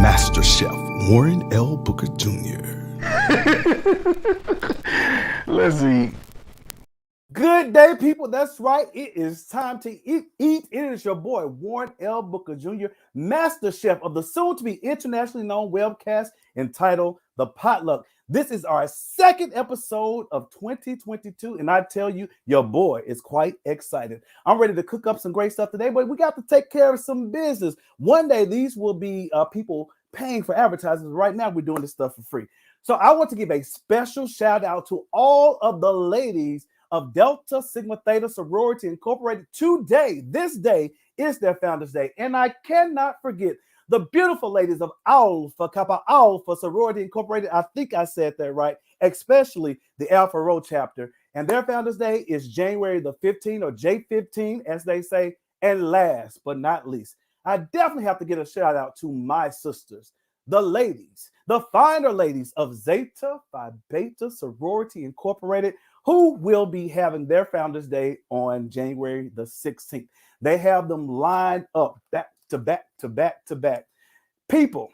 master chef, Warren L. Booker Jr. Let's see. Good day, people. That's right. It is time to eat. It is your boy, Warren L. Booker Jr., master chef of the soon-to-be internationally known webcast entitled The Potluck. This is our second episode of 2022, and I tell you, your boy is quite excited. I'm ready to cook up some great stuff today, but we got to take care of some business. One day, these will be people paying for advertising. Right now, we're doing this stuff for free. So I want to give a special shout out to all of the ladies of Delta Sigma Theta Sorority Incorporated. This day is their Founders Day. And I cannot forget the beautiful ladies of Alpha Kappa Alpha Sorority Incorporated. I think I said that right, especially the Alpha Rho chapter. And their Founders Day is January the 15th, or J15, as they say. And last but not least, I definitely have to get a shout out to my sisters, the ladies, the finer ladies of Zeta Phi Beta Sorority Incorporated, who will be having their Founders Day on January the 16th. They have them lined up back to back to back to back. People.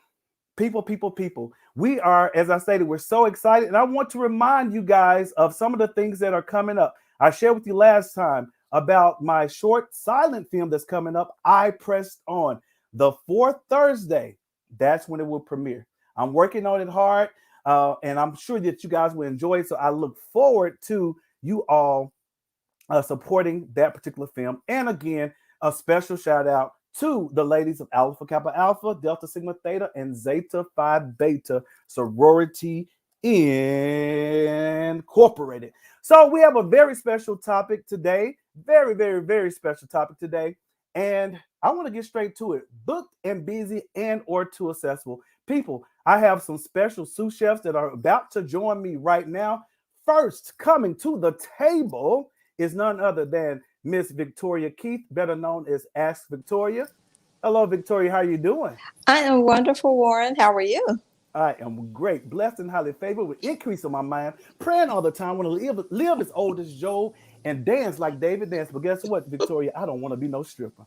We are, as I stated, we're so excited. And I want to remind you guys of some of the things that are coming up. I shared with you last time about my short silent film that's coming up, I Pressed On. The fourth Thursday, that's when it will premiere. I'm working on it hard. And I'm sure that you guys will enjoy it. So I look forward to you all supporting that particular film. And again, a special shout out to the ladies of Alpha Kappa Alpha, Delta Sigma Theta, and Zeta Phi Beta Sorority Incorporated. So we have a very special topic today. Very, very, very special topic today. And I want to get straight to it. Booked and busy and or too accessible. People, I have some special sous chefs that are about to join me right now. First, coming to the table is none other than Miss Victoria Keith, better known as Ask Victoria. Hello, Victoria. How are you doing? I am wonderful, Warren. How are you? I am great, blessed and highly favored with increase of my mind, praying all the time, want to live as old as Job and dance like David danced. But guess what, Victoria? I don't want to be no stripper.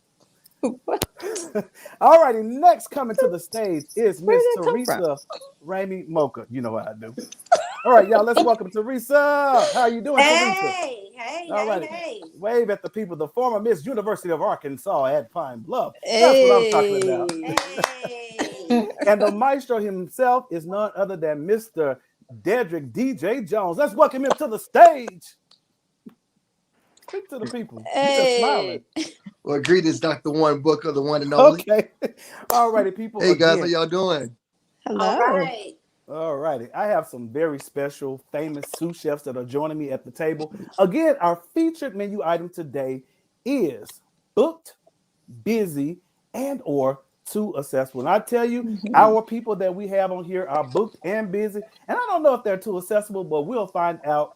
All righty, next coming to the stage is Miss Teresa Ramey Moka. You know what I do. All right, y'all, let's welcome Teresa. How are you doing, Teresa? Hey. Wave at the people. The former Miss University of Arkansas at Pine Bluff. That's what I'm talking about. Hey. And the maestro himself is none other than Mr. Dedric DJ Jones. Let's welcome him to the stage. Speak to the people. You're just smiling. Well, greetings, Dr. Warren Booker, the one and only. Okay. All righty, people. Hey, guys, how y'all doing? Hello. All righty. I have some very special, famous sous chefs that are joining me at the table. Again, our featured menu item today is booked, busy, and or too accessible. And I tell you, our people that we have on here are booked and busy. And I don't know if they're too accessible, but we'll find out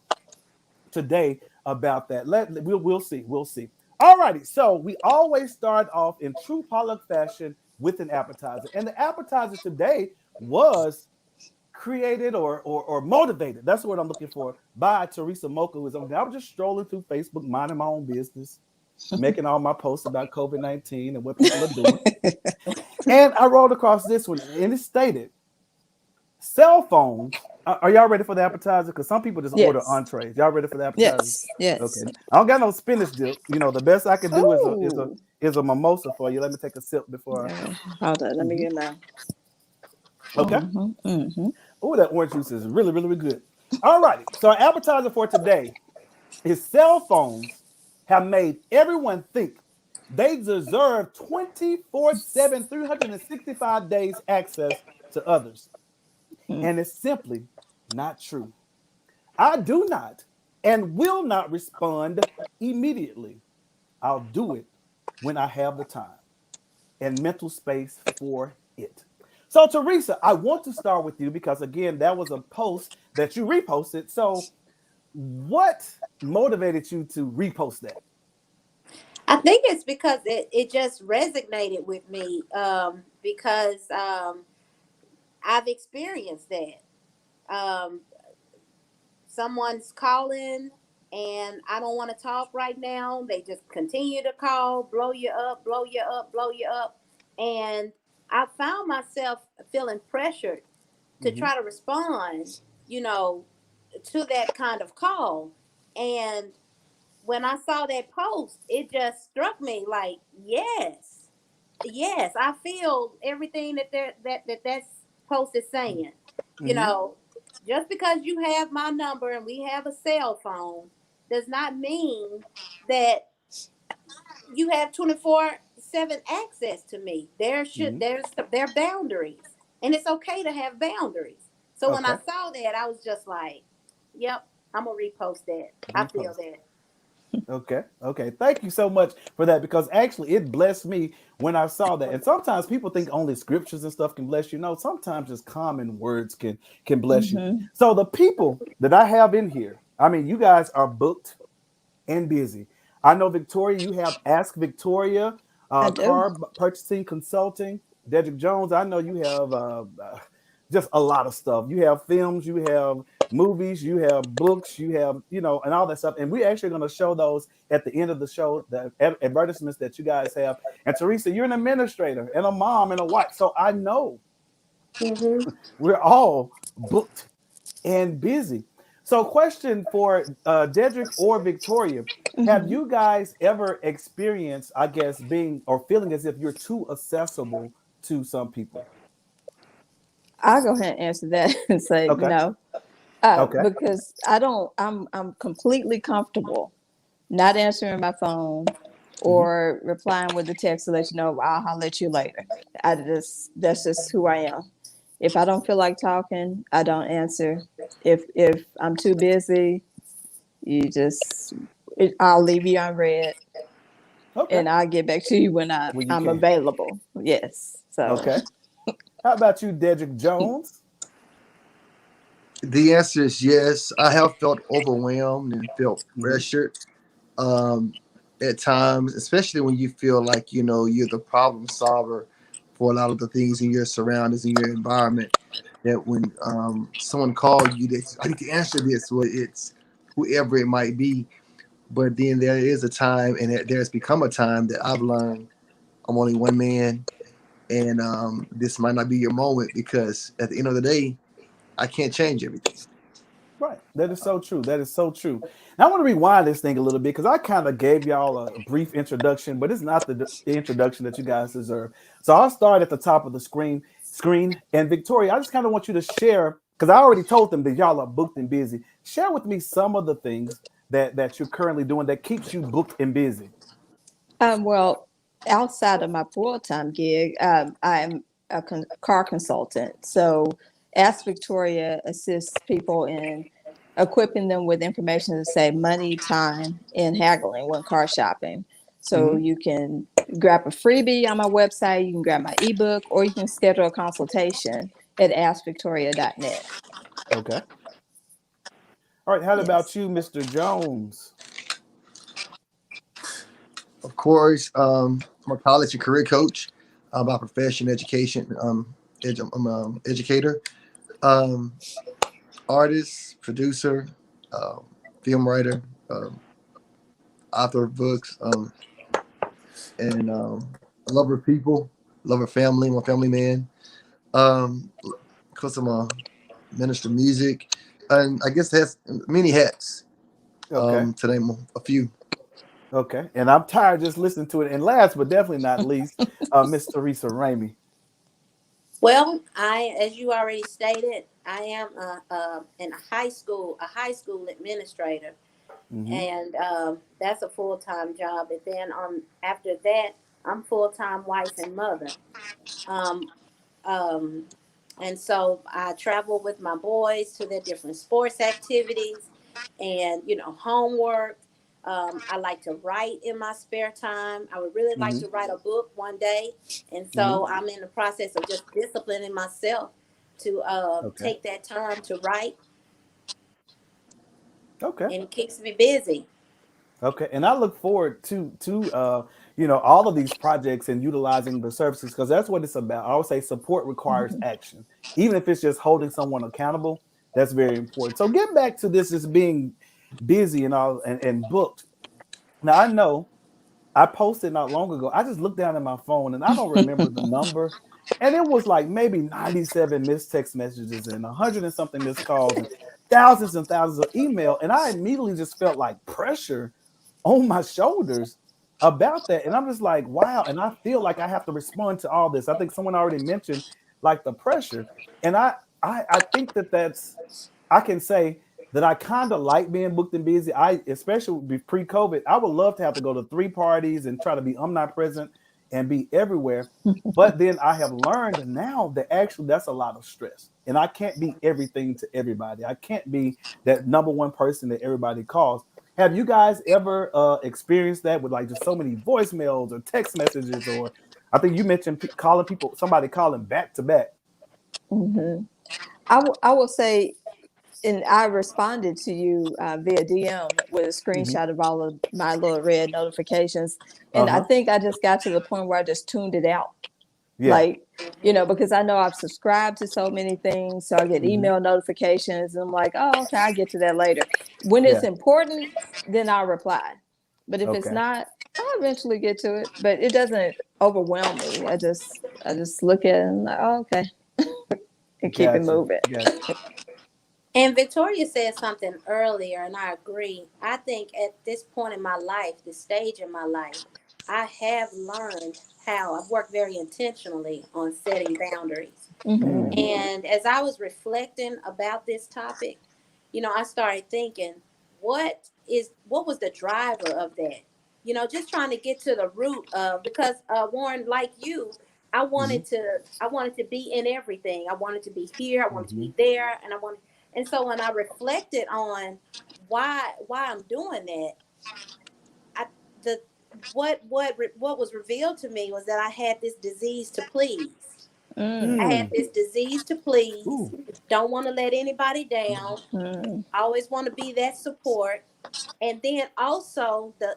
today about that. We'll see. We'll see. All righty. So we always start off in true potluck fashion with an appetizer. And the appetizer today was created or motivated. That's the word I'm looking for, by Teresa Moka, who is on there. I was just strolling through Facebook, minding my own business, making all my posts about COVID-19 and what people are doing. And I rolled across this one, and it stated, cell phones. Are y'all ready for the appetizer? Because some people just order entrees. Y'all ready for the appetizer? Yes. Okay. I don't got no spinach dip. You know, the best I can do is a mimosa for you. Let me take a sip before. Hold on. Let me get now. Okay. Oh, that orange juice is really, really, really good. All righty. So our appetizer for today is cell phones have made everyone think they deserve 24/7, 365 days access to others. And it's simply not true. I do not and will not respond immediately. I'll do it when I have the time and mental space for it. So, Teresa, I want to start with you because, again, that was a post that you reposted. So what motivated you to repost that? I think it's because it just resonated with me because I've experienced that. Someone's calling and I don't want to talk right now. They just continue to call, blow you up. And I found myself feeling pressured to Mm-hmm. try to respond, you know, to that kind of call. And when I saw that post, it just struck me like, yes, yes, I feel everything that's post is saying. You Mm-hmm. know, just because you have my number and we have a cell phone does not mean that you have 24/7 access to me. Mm-hmm. There are boundaries. And it's okay to have boundaries. So when I Okay. saw that, I was just like, yep, I'm gonna repost that. I feel Repost. that. Okay. Okay. Thank you so much for that because actually it blessed me when I saw that. And sometimes people think only scriptures and stuff can bless you. No, sometimes just common words can bless you. Mm-hmm. So the people that I have in here, I mean, you guys are booked and busy. I know Victoria, you have Ask Victoria, I do. car purchasing consulting. Dedric Jones, I know you have just a lot of stuff. You have films, you have movies, you have books, you have, and all that stuff. And we're actually going to show those at the end of the show, the advertisements that you guys have. And Teresa, you're an administrator and a mom and a wife. So I know Mm-hmm. we're all booked and busy. So, question for Dedric or Victoria: have Mm-hmm. you guys ever experienced, I guess, being or feeling as if you're too accessible to some people? I'll go ahead and answer that and say Okay. no, Okay. because I don't. I'm completely comfortable not answering my phone Hmm. or replying with a text to let you know I'll holler at you later. That's just who I am. If I don't feel like talking, I don't answer. If I'm too busy, you just I'll leave you unread Okay. and I'll get back to you when Well, you I'm can. available. Yes. So Okay. How about you, Dedric Jones? The answer is yes. I have felt overwhelmed and felt Hmm. pressured um, at times, especially when you feel like you're the problem solver for a lot of the things in your surroundings in your environment. That when someone calls you, that I need to answer this, well, it's whoever it might be. But then there is a time, and there's become a time that I've learned I'm only one man, and this might not be your moment because at the end of the day, I can't change everything. Right. That is so true. That is so true. Now I want to rewind this thing a little bit because I kind of gave y'all a brief introduction, but it's not the introduction that you guys deserve. So I'll start at the top of the screen. And Victoria, I just kind of want you to share because I already told them that y'all are booked and busy. Share with me some of the things that you're currently doing that keeps you booked and busy. well, outside of my full time gig, I'm a car consultant. So, Ask Victoria assists people in equipping them with information to save money, time, and haggling when car shopping. So, Hmm. you can grab a freebie on my website, you can grab my ebook, or you can schedule a consultation at askvictoria.net. Okay. All right. How about Yes. you, Mr. Jones? Of course, I'm a college and career coach by profession, education. I'm an educator, um, artist, producer, um, film writer, author of books, and a lover of people, lover of family. I'm a family man. Um, of course, I'm a minister of music, and I guess it has many hats. Okay. To name a few. Okay. And I'm tired just listening to it. And last but definitely not least, Miss Teresa Ramey. Well, as you already stated, I am in a high school administrator, Hmm. and that's a full time job. And then after that, I'm full time wife and mother. Um, um, and so I travel with my boys to their different sports activities, and homework. I like to write in my spare time. I would really like Hmm. to write a book one day, and Hmm. so I'm in the process of just disciplining myself to Okay. take that time to write, Okay. and it keeps me busy. Okay. And I look forward to all of these projects and utilizing the services because that's what it's about. I always say support requires Mhm. action, even if it's just holding someone accountable. That's very important. So get back to this as being busy and all and booked. Now I know I posted not long ago. I just looked down at my phone and I don't remember the number. And it was like maybe 97 missed text messages and 100 and something missed calls and thousands of email. And I immediately just felt like pressure on my shoulders about that. And I'm just like, wow. And I feel like I have to respond to all this. I think someone already mentioned like the pressure. And I think I can say that I kind of like being booked and busy. Especially pre-COVID, I would love to have to go to 3 parties and try to be omnipresent and be everywhere. But then I have learned now that actually that's a lot of stress. And I can't be everything to everybody. I can't be that number one person that everybody calls. Have you guys ever experienced that with like just so many voicemails or text messages? Or I think you mentioned somebody calling back to back. Mm-hmm. I will say, and I responded to you via DM with a screenshot of all of my little red notifications. And I think I just got to the point where I just tuned it out. Yeah. Like, because I know I've subscribed to so many things. So I get email notifications and I'm like, oh, okay, I'll get to that later. When it's important, then I'll reply. But if it's not, I'll eventually get to it. But it doesn't overwhelm me. I just look at it and I'm like, oh, okay. And keep it moving. And Victoria said something earlier, and I agree. I think at this point in my life, this stage in my life, I have learned how I've worked very intentionally on setting boundaries. And as I was reflecting about this topic, I started thinking, what was the driver of that? Just trying to get to the root of, because Warren, like you, I wanted to be in everything. I wanted to be here. I wanted to be there, and so when I reflected on why I'm doing that, what was revealed to me was that I had this disease to please. I had this disease to please. Don't want to let anybody down. I always want to be that support. And then also the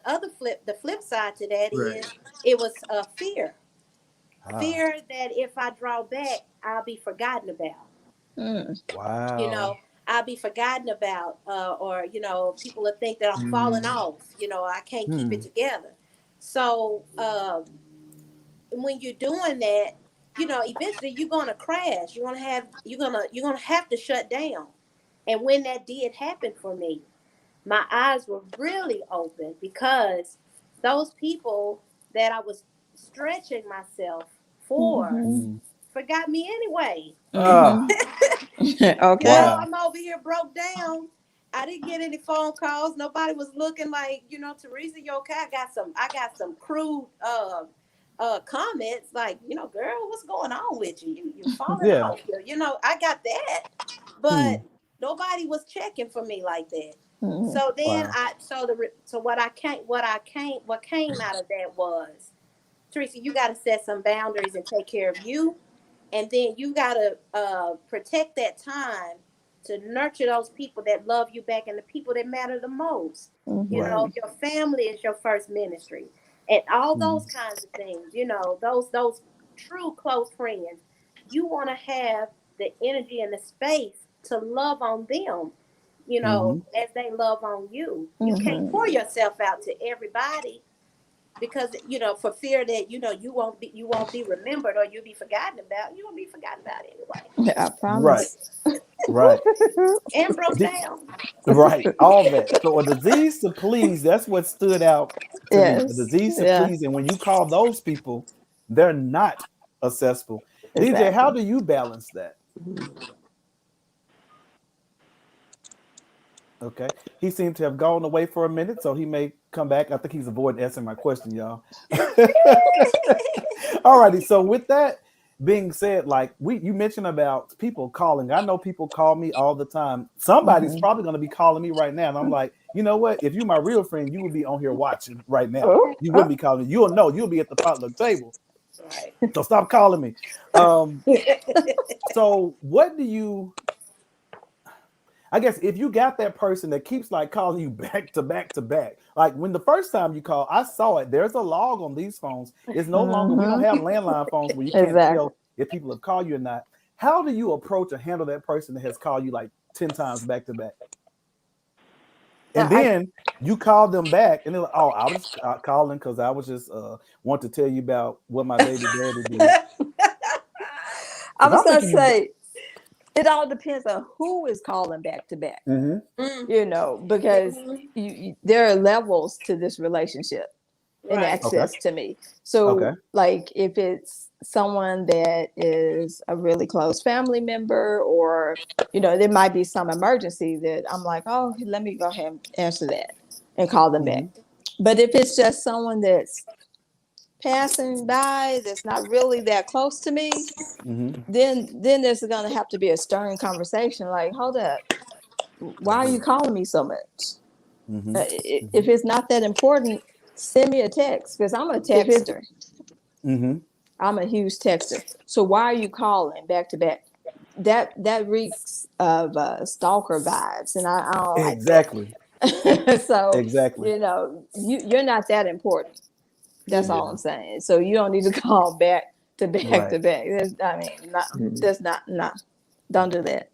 flip side to that is it was fear. Fear that if I draw back, I'll be forgotten about. Wow. I'll be forgotten about, or people will think that I'm falling off. I can't keep it together. So when you're doing that, eventually you're gonna crash. You're gonna have to shut down. And when that did happen for me, my eyes were really open, because those people that I was stretching myself for forgot me anyway. Okay. Wow. I'm over here broke down. I didn't get any phone calls. Nobody was looking like, Teresa, you okay? I got some crude comments like, girl, what's going on with you? You falling off. I got that. But nobody was checking for me like that. So then what came out of that was, Teresa, you got to set some boundaries and take care of you. And then you got to protect that time to nurture those people that love you back and the people that matter the most. Your family is your first ministry, and all those kinds of things. Those true close friends. You want to have the energy and the space to love on them, as they love on you. You can't pour yourself out to everybody, because for fear that you won't be remembered, or you'll be forgotten about. You won't be forgotten about anyway. I promise. Right. And broke down. Right. All that. So a disease to please, that's what stood out to me. A disease to please. And when you call those people, they're not accessible. Exactly. DJ, how do you balance that? Okay. He seemed to have gone away for a minute, so he may come back. I think he's avoiding answering my question, y'all. All righty. So with that being said, like you mentioned about people calling. I know people call me all the time. Somebody's probably going to be calling me right now. And I'm like, you know what? If you're my real friend, you would be on here watching right now. You wouldn't be calling me. You'll know. You'll be at the potluck table. Right. So stop calling me. So what do you... I guess if you got that person that keeps like calling you back to back to back, like when the first time you call, I saw it. There's a log on these phones. It's no longer, we don't have landline phones where you can't tell if people have called you or not. How do you approach or handle that person that has called you like 10 times back to back? And then you call them back and they're like, oh, I was calling because I was just want to tell you about what my baby daddy did. I 'Cause was I'm gonna thinking say it all depends on who is calling back to back. Mhm. You know, because there are levels to this relationship and Right. Okay. access to me. So, Okay. like, if it's someone that is a really close family member, or there might be some emergency that I'm like, oh, let me go ahead and answer that and call them back. Mhm. But if it's just someone that's passing by, that's not really that close to me, Mhm. then there's going to have to be a stern conversation. Like, hold up, why are you calling me so much? Mhm. If it's not that important, send me a text, because I'm a texter. Mhm. I'm a huge texter. So why are you calling back to back? That reeks of stalker vibes, and I don't like Exactly. that. So Exactly. you're not that important. That's Yeah. all I'm saying. So you don't need to call back to back Right. to back. That's not. Don't do that.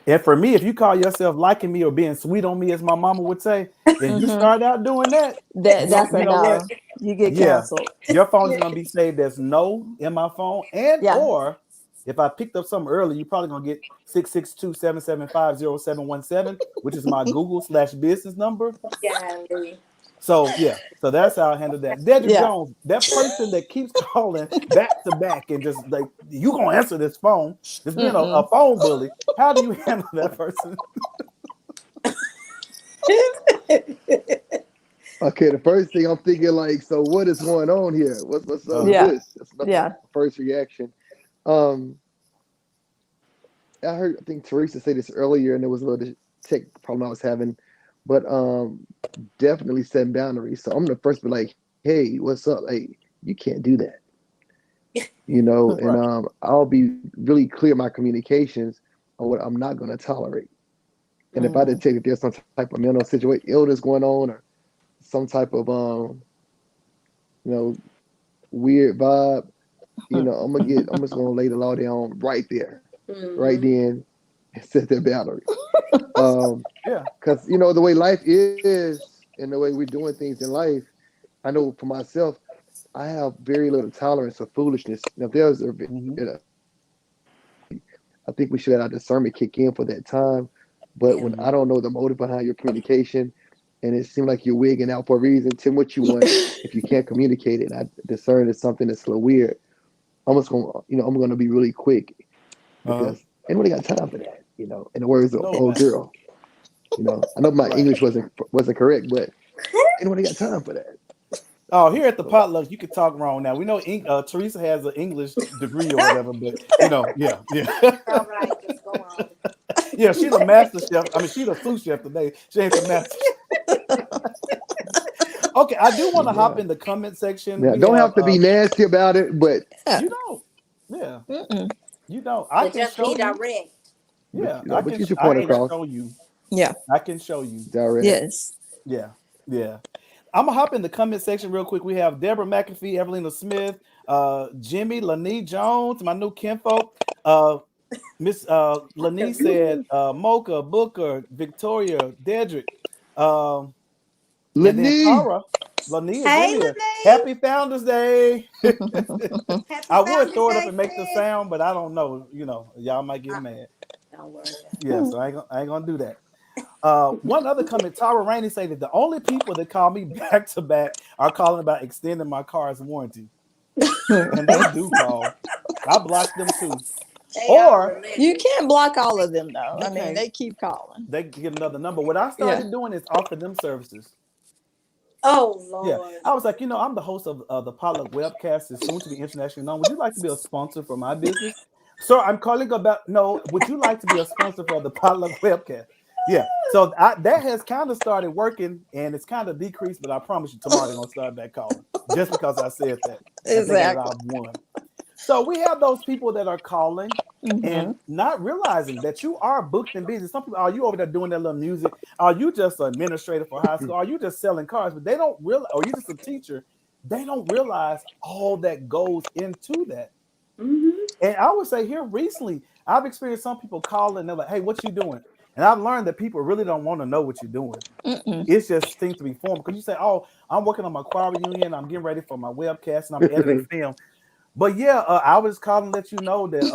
And for me, if you call yourself liking me or being sweet on me, as my mama would say, and you Hmm. start out doing that, That's you a know what? no. You get Yeah, canceled. your phone is gonna be saved as no in my phone, and Yeah. or if I picked up something early, you're probably gonna get 662-775-0717, which is my Google/business number. Golly. So yeah, so that's how I handle that. Dedric Yeah. Jones, that person that keeps calling back to back and just like you gonna answer this phone, just being a Mm-mm. phone bully. How do you handle that person? Okay, the first thing I'm thinking like, so what is going on here? What's up with Uh-huh. Yeah. this? That's my Yeah. first reaction. Um, I think Teresa say this earlier, and there was a little tech problem I was having, but definitely setting boundaries. So I'm the first to be like, hey, what's up? Hey, you can't do that, and Right. I'll be really clear in my communications on what I'm not going to tolerate. And if I Mm-hmm. detect that there's some type of mental situation, illness going on, or some type of you know, weird vibe, I'm just gonna lay the law down right there, right Mm-hmm. then, and set that boundary. Yeah. Because the way life is and the way we're doing things in life, I know for myself, I have very little tolerance for foolishness. Now, if Mm-hmm. I think we should let our discernment kick in for that time. But Yeah. when I don't know the motive behind your communication, and it seems like you're wigging out for a reason, tell me what you want. If you can't communicate it, and I discern it's something that's a little weird, I'm gonna be really quick Uh-huh. because anybody got time for that. In the words of old Nobody. girl. I know my Right. English wasn't correct, but anybody got time for that. Oh, here at the So, potluck, you can talk wrong now. We know Teresa has an English degree or whatever, but yeah, yeah. All right, just go on. Yeah, she's a master chef. I mean, she's a sous chef today. She ain't the master chef. Okay, I do want to hop yeah. in the comment section. Now, We don't have have to be nasty about it, but you don't. Yeah, Mm-mm. you don't. I But can just be show you. direct. Yeah, but get your point I can across. show you. Yeah. I can show you. Direct. Yes. Yeah, yeah. I'm gonna hop in the comment section real quick. We have Deborah McAfee, Evelina Smith, Jimmy, Lanie Jones, my new kinfolk. Miss Lanie said Moka, Booker, Victoria, Dedric, um, and then Lenny, Tara. Lanie is in Hey, here. Lene. Happy Founders Day. Happy I would Founders throw it up Day, and make the sis. sound, but I don't know. Y'all might get Uh, mad. don't worry about Yeah, so I ain't gonna do that. One other comment, Tara Rainey said that the only people that call me back to back are calling about extending my car's warranty. And they do call. I blocked them too. it. They all Or You relentless. can't block all of them, though. you I mean, can't. they keep calling. They get another number. What I Yeah. started doing is offer them services. Oh, Yeah, Lord. I was like, I'm the host of the Potluck Webcast, is soon to be internationally known. Would you like to be a sponsor for my business? Sir, I'm calling about. No, would you like to be a sponsor for the Potluck Webcast? Yeah, so that has kind of started working, and it's kind of decreased, but I promise you, tomorrow they're gonna start back calling just because I said that and thinking that Exactly. I've won. So we have those people that are calling Mm-hmm. and not realizing that you are booked and busy. Some people, are you over there doing that little music? Are you just an administrator for high school? Are you just selling cars? But they don't realize, or you just a teacher. They don't realize all that goes into that. Mm-hmm. And I would say here recently, I've experienced some people calling and they're like, "Hey, what you doing?" And I've learned that people really don't want to know what you're doing. Mm-mm. It's just things to be formed because you say, "Oh, I'm working on my choir reunion. I'm getting ready for my webcast and I'm editing film." But yeah, I was calling to let you know that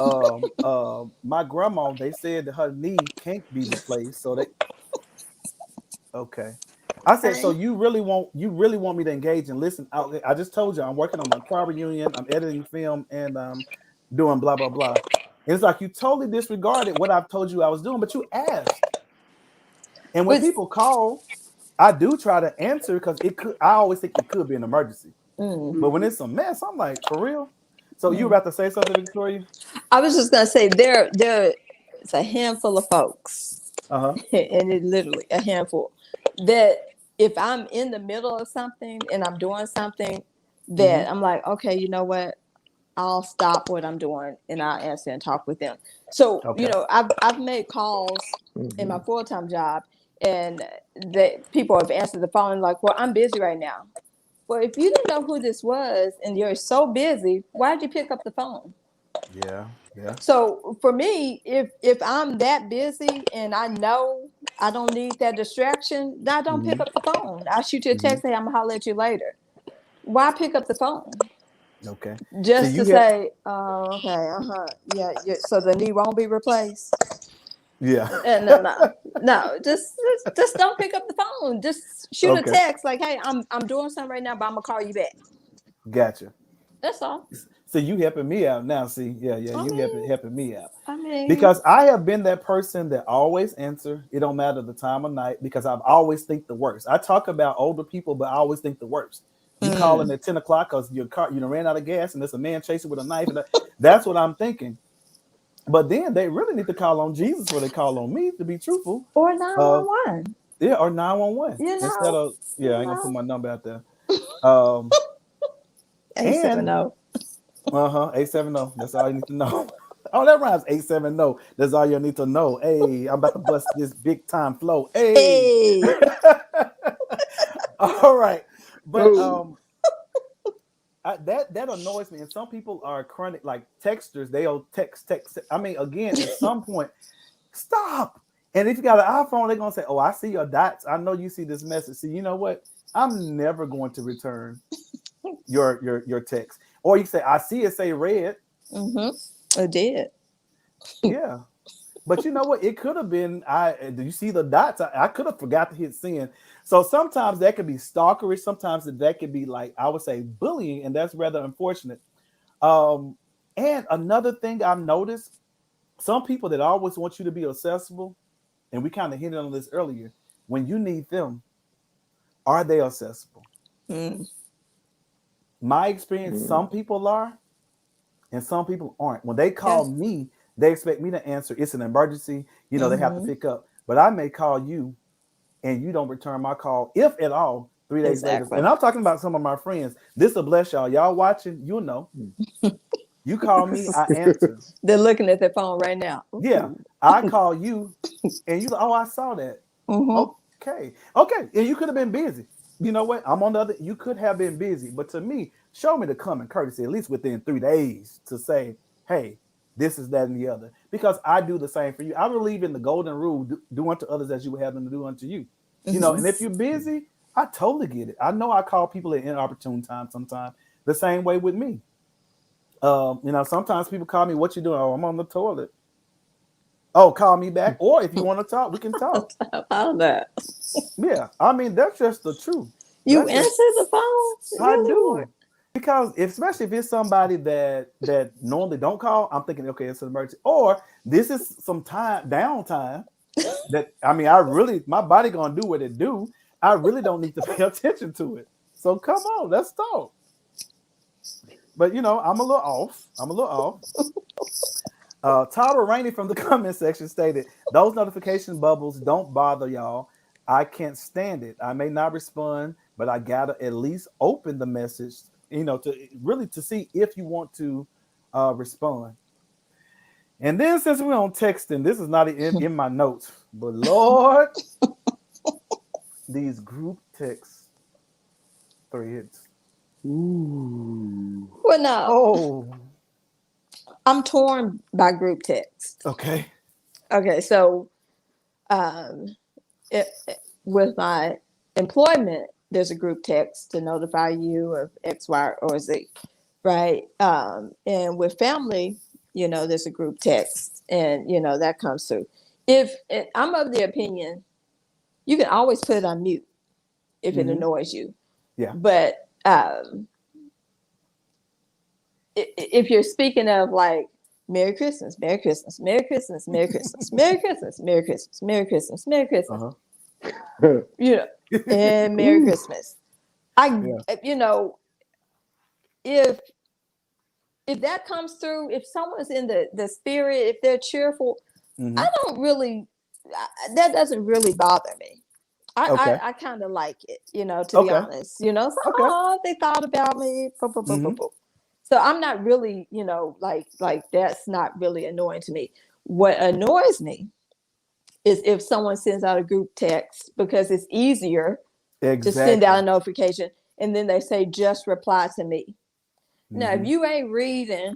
my grandma, they said that her knee can't be replaced. So they okay. I said, so Okay. you really want me to engage and listen? I just told you I'm working on my choir reunion, I'm editing film, and doing blah blah blah. And it's like you totally disregarded what I've told you I was doing, but you asked. And when With people call, I do try to answer because it could. I always think it could be an emergency. mm, But when it's a mess, I'm like, for real. So you mm. about to say something, Victoria? I was just gonna say there it's a handful of folks, Uh huh. and it literally a handful that if I'm in the middle of something and I'm doing something Mm-hmm. that I'm like, okay, you know what? I'll stop what I'm doing and I'll answer and talk with them. So, Okay. I've made calls in my Mhm. full-time job and that people have answered the phone like, well, I'm busy right now. Well, if you didn't know who this was and you're so busy, why'd you pick up the phone? Yeah. Yeah. So for me, if I'm that busy and I know I don't need that distraction, then I don't pick Mm-hmm. up the phone. I shoot you a Mm-hmm. text, hey, I'm gonna holler at you later. Why pick up the phone? Okay. So Just to you have. say, oh, okay, yeah, yeah, so the knee won't be replaced. Yeah. And no, just don't pick up the phone. Just shoot a Okay. text like, hey, I'm doing something right now, but I'm gonna call you back. Gotcha. That's all. So you helping me out now. See, yeah, yeah, I you helping mean, helping me out I mean, because I have been that person that always answer. It don't matter the time of night because I've always think the worst. I talk about older people, but I always think the worst. You calling mm, at 10 o'clock because your car ran out of gas and there's a man chasing with a knife, and that's what I'm thinking. But then they really need to call on Jesus before they call on me. To be truthful, or uh, 911. yeah, or 911 You instead know, of yeah. I you ain't gonna put know. my number out there. Um, and 870. uh-huh, 870. That's all you need to know. Oh, that rhymes. 870. That's all you need to know. Hey, I'm about to bust this big time flow. Hey. Hey. All right. But Oh, that annoys me. And some people are chronic like texters. They'll text. I mean, again, at some point, stop. And if you got an iPhone, they're gonna say, "Oh, I see your dots. I know you see this message." See, you know what? I'm never going to return your text. Or you say, "I see it say red." Mm-hmm. It did. Yeah. But you know what? It could have been. Do you see the dots? I could have forgot to hit send. So sometimes that could be stalkerish. Sometimes that could be like I would say bullying, and that's rather unfortunate. Um, and another thing I've noticed, some people that always want you to be accessible, and we kind of hinted on this earlier. When you need them, are they accessible? Mm. My experience, mm, some people are, and some people aren't. When they call Yes. me, they expect me to answer. It's an emergency. They have to Mm-hmm. pick up. But I may call you and you don't return my call, if at all, 3 days later. Exactly. And I'm talking about some of my friends. This will bless y'all. Y'all watching, you'll know. mm. You call me, I answer. They're looking at their phone right now. Yeah, Ooh. I call you, and you, oh, I saw that. Mm-hmm. Okay, okay, and you could have been busy. You know what? I'm on the other. You could have been busy, but to me, show me the common courtesy at least within 3 days to say, hey, this is that and the other. Because I do the same for you. I believe in the golden rule: do unto others as you would have them to do unto you. Mm-hmm. And if you're busy, I totally get it. I know I call people at inopportune times sometimes. The same way with me. Sometimes people call me, "What you doing?" "Oh, I'm on the toilet." "Oh, call me back." Or if you want to talk, we can talk. How that? Yeah, I mean that's just the truth. You That's just answer the phone? I Really, Ward? do because especially if it's somebody that normally don't call, I'm thinking, okay, it's an emergency, or this is some time downtime that I mean, I really my body gonna do what it do. I really don't need to pay attention to it. So come on, let's talk. But I'm a little off. I'm a little off. Tyler Rainey from the comment section stated, "Those notification bubbles don't bother y'all. I can't stand it. I may not respond, but I gotta at least open the message, to see if you want to respond." And then since we're on texting, this is not in my notes, but Lord, these group texts, 3 hits. Ooh. Well, no. Oh, I'm torn by group text. okay. Okay, so um, with my employment, there's a group text to notify you of X, Y, or Z. right? And with family, there's a group text, and that comes through. If I'm of the opinion, you can always put it on mute if it annoys you. Yeah. But if you're speaking of like Merry Christmas, Merry Christmas, Merry Christmas, Merry Christmas, Merry Christmas, Merry Christmas, Merry Christmas, Merry Christmas, and Merry Christmas. If that comes through, if someone's in the spirit, if they're cheerful, I don't really, that doesn't really bother me. I kind of like it, to be honest. It's like, oh, they thought about me. So I'm not really, like that's not really annoying to me. What annoys me is if someone sends out a group text, because it's easier to send out a notification, and then they say, just reply to me. Now, if you ain't reading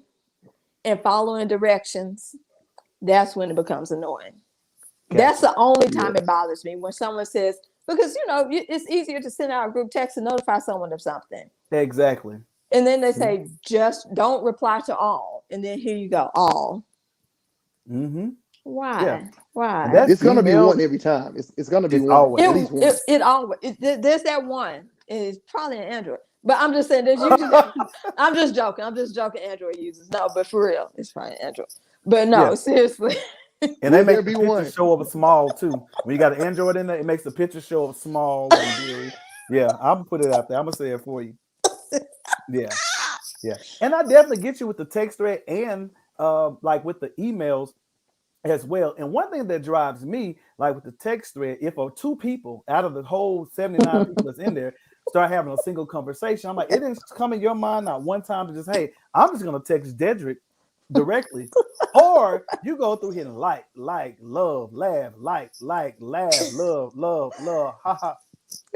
and following directions, that's when it becomes annoying. That's the only time it bothers me, when someone says, because it's easier to send out a group text and notify someone of something. Exactly. And then they say, just don't reply to all. And then here you go, all. Why? Yeah. Why? It's going to be one every time. It's going to be one. Always. At least one. It always. There's that one. It's probably an Android. But I'm just saying, there's usually. I'm just joking. Android users. No, but for real, it's probably an Android. But no, seriously. And they make the picture show up small too. When you got an Android in there, it makes the picture show up small and blurry. Yeah, I'm gonna put it out there. I'm gonna say it for you. Yeah. And I definitely get you with the text thread and like with the emails as well. And one thing that drives me, like with the text thread, if 2 people out of the whole 79 people that's in there start having a single conversation, I'm like, it didn't come in your mind not one time to just, hey, I'm just gonna text Dedric directly. Or you go through here and like, love, laugh, laugh, love, haha.